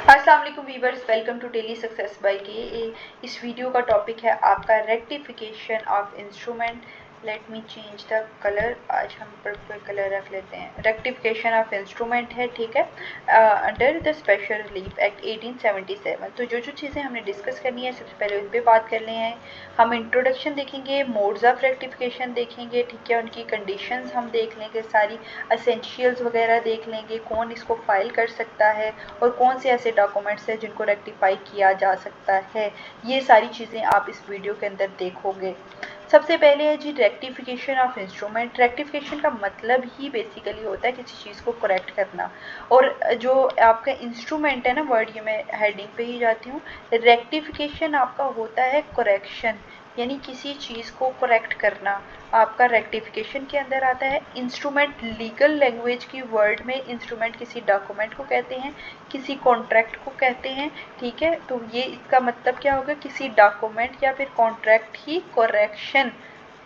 अस्सलाम वालेकुम viewers, welcome to daily success by K. इस वीडियो का टॉपिक है आपका rectification of instrument. Let me change the colour. आज हम पर्पल कलर रख लेते हैं। रेक्टिफिकेशन ऑफ इंस्ट्रूमेंट है, ठीक है, under the special relief act 1877। तो जो चीज़ें हमने डिस्कस करनी है सबसे पहले उन पर बात कर ले हैं। हम इंट्रोडक्शन देखेंगे, मोड्स ऑफ रेक्टिफिकेशन देखेंगे, ठीक है, उनकी कंडीशंस हम देख लेंगे, सारी असेंशियल्स वगैरह देख लेंगे, कौन इसको फाइल कर सकता है और कौन से ऐसे डॉक्यूमेंट्स हैं जिनको रेक्टिफाई किया जा सकता है। ये सारी चीज़ें आप इस वीडियो के अंदर देखोगे। सबसे पहले है जी रेक्टिफिकेशन ऑफ इंस्ट्रूमेंट। रेक्टिफिकेशन का मतलब ही बेसिकली होता है किसी चीज़ को करेक्ट करना। और जो आपका इंस्ट्रूमेंट है ना, वर्ड ये मैं हेडिंग पे ही जाती हूँ। रेक्टिफिकेशन आपका होता है करेक्शन, यानी किसी चीज़ को करेक्ट करना आपका रेक्टिफिकेशन के अंदर आता है। इंस्ट्रूमेंट लीगल लैंग्वेज की वर्ड में इंस्ट्रूमेंट किसी डॉक्यूमेंट को कहते हैं, किसी कॉन्ट्रैक्ट को कहते हैं, ठीक है। तो ये इसका मतलब क्या होगा, किसी डॉक्यूमेंट या फिर कॉन्ट्रैक्ट की करेक्शन,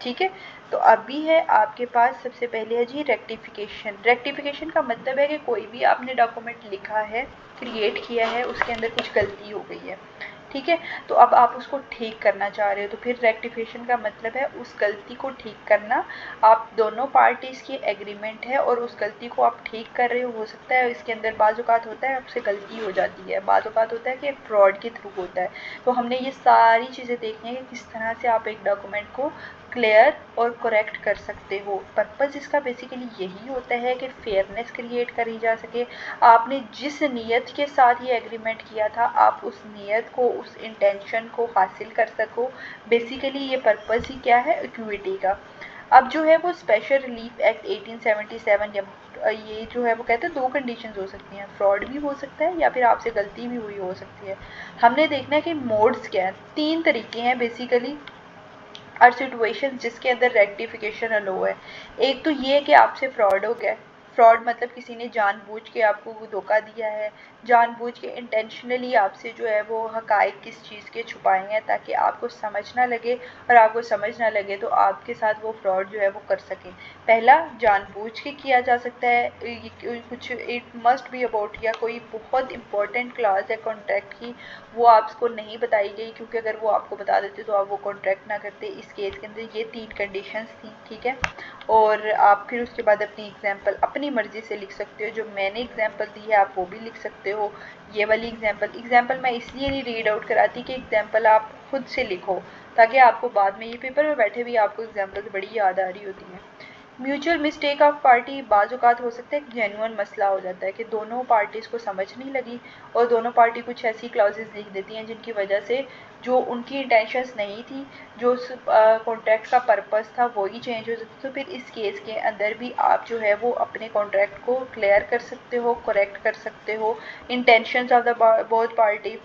ठीक है। तो अभी है आपके पास सबसे पहले है जी रेक्टिफिकेशन। रेक्टिफिकेशन का मतलब है कि कोई भी आपने डॉक्यूमेंट लिखा है, क्रिएट किया है, उसके अंदर कुछ गलती हो गई है, ठीक है। तो अब आप उसको ठीक करना चाह रहे हो, तो फिर रेक्टिफिकेशन का मतलब है उस गलती को ठीक करना। आप दोनों पार्टीज़ की एग्रीमेंट है और उस गलती को आप ठीक कर रहे हो सकता है इसके अंदर बाज़ औक़ात होता है आपसे गलती हो जाती है, बाज़ औक़ात होता है कि फ्रॉड के थ्रू होता है। तो हमने ये सारी चीज़ें देखनी है कि किस तरह से आप एक डॉक्यूमेंट को क्लियर और करेक्ट कर सकते हो। पर्पज़ इसका बेसिकली यही होता है कि फेयरनेस क्रिएट करी जा सके। आपने जिस नीयत के साथ ये एग्रीमेंट किया था, आप उस नीयत को, उस इंटेंशन को हासिल कर सको। बेसिकली ये पर्पज़ ही क्या है, इक्विटी का। अब जो है वो स्पेशल रिलीफ एक्ट 1877, ये जो है वो कहते हैं दो कंडीशंस हो सकती हैं, फ्रॉड भी हो सकता है या फिर आपसे गलती भी हुई हो सकती है। हमने देखना है कि मोड्स क्या हैं। तीन तरीके हैं बेसिकली और सिचुएशन जिसके अंदर रेक्टिफिकेशन अलो है। एक तो ये है कि आपसे फ्रॉड हो गया। फ्रॉड मतलब किसी ने जानबूझ के आपको धोखा दिया है, जानबूझ के इंटेंशनली आपसे जो है वो हकायक किस चीज़ के छुपाए हैं ताकि आपको समझ ना लगे, और आपको समझ ना लगे तो आपके साथ वो फ्रॉड जो है वो कर सकें। पहला जानबूझ के किया जा सकता है, कुछ इट मस्ट बी अबाउट, या कोई बहुत इंपॉर्टेंट क्लास है कॉन्ट्रैक्ट की, वो आपको नहीं बताई गई, क्योंकि अगर वो आपको बता देते तो आप वो कॉन्ट्रैक्ट ना करते। इस केस के अंदर ये तीन कंडीशंस थी, ठीक है। और आप फिर उसके बाद अपनी एग्जांपल अपनी मर्ज़ी से लिख सकते हो। जो मैंने एग्जांपल दी है आप वो भी लिख सकते हो। ये वाली एग्जांपल मैं इसलिए नहीं रीड आउट कराती कि एग्जांपल आप खुद से लिखो, ताकि आपको बाद में ये पेपर में बैठे भी आपको एग्जांपल बड़ी याद आ रही होती हैं। म्यूचुअल मिस्टेक ऑफ पार्टी, बाज़ औक़ात हो सकता है कि जेन्युइन मसला हो जाता है कि दोनों पार्टीज़ को समझ नहीं लगी और दोनों पार्टी कुछ ऐसी क्लॉजेस लिख देती हैं जिनकी वजह से जो उनकी इंटेंशंस नहीं थी, जो उस कॉन्ट्रैक्ट का पर्पस था वही चेंज हो जाता। तो फिर इस केस के अंदर भी आप जो है वो अपने कॉन्ट्रैक्ट को क्लियर कर सकते हो, करेक्ट कर सकते हो intentions of the both party.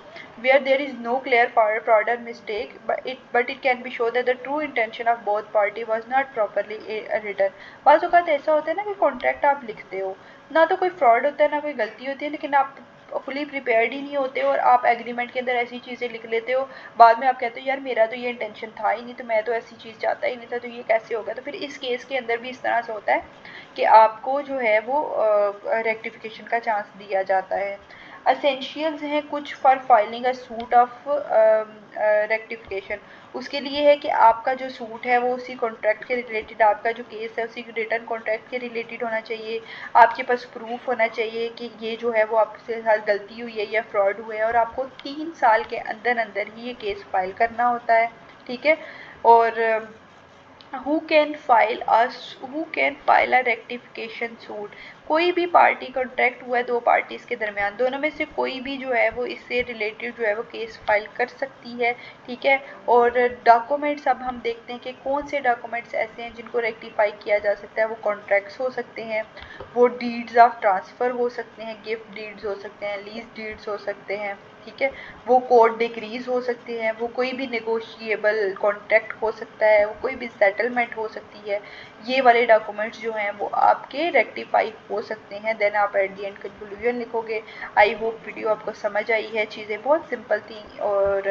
where there is no clear fraud or mistake, but it can be shown that the true intention of both party was not properly written। बाज़ औक़ात ऐसा होता है ना कि कॉन्ट्रैक्ट आप लिखते हो, ना तो कोई फ्रॉड होता है ना कोई गलती होती है, लेकिन आप फुली प्रिपेयर्ड ही नहीं होते हो और आप एग्रीमेंट के अंदर ऐसी चीज़ें लिख लेते हो। बाद में आप कहते हो यार मेरा तो ये इंटेंशन था ही नहीं, तो मैं तो ऐसी चीज़ चाहता ही नहीं था, तो ये कैसे होगा। तो फिर इस केस के अंदर भी इस तरह से होता है कि आपको जो है वो रेक्टिफिकेशन का चांस दिया जाता है। असेंशियल्स हैं कुछ for filing a suit of rectification. उसके लिए है कि आपका जो सूट है वो उसी कॉन्ट्रैक्ट के रिलेटेड, आपका जो केस है उसी रिटर्न कॉन्ट्रैक्ट के रिलेटेड होना चाहिए। आपके पास प्रूफ होना चाहिए कि ये जो है वो आपके साथ गलती हुई है या फ्रॉड हुआ है, और आपको 3 साल के अंदर अंदर ही ये केस फाइल करना होता है, ठीक है। और who can file a rectification suit. कोई भी पार्टी, कॉन्ट्रैक्ट हुआ है दो पार्टीज़ के दरमियान, दोनों में से कोई भी जो है वो इससे रिलेटेड जो है वो केस फाइल कर सकती है, ठीक है। और डॉक्यूमेंट्स अब हम देखते हैं कि कौन से डॉक्यूमेंट्स ऐसे हैं जिनको रेक्टिफाई किया जा सकता है। वो कॉन्ट्रैक्ट्स हो सकते हैं, वो डीड्स ऑफ ट्रांसफ़र हो सकते हैं, गिफ्ट डीड्स हो सकते हैं, लीज डीड्स हो सकते हैं, ठीक है। वो कोर्ट डिक्रीज हो सकते हैं, वो कोई भी नेगोशिएबल कॉन्ट्रैक्ट हो सकता है, वो कोई भी सेटलमेंट हो सकती है। ये वाले डॉक्यूमेंट्स जो हैं वो आपके रेक्टिफाई हो सकते हैं। देन आप एट दी एंड कंक्लूजन लिखोगे। आई होप वीडियो आपको समझ आई है, चीज़ें बहुत सिंपल थी। और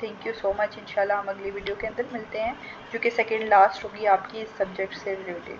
थैंक यू सो मच। इंशाल्लाह हम अगली वीडियो के अंदर मिलते हैं जो कि सेकेंड लास्ट होगी आपकी इस सब्जेक्ट से रिलेटेड।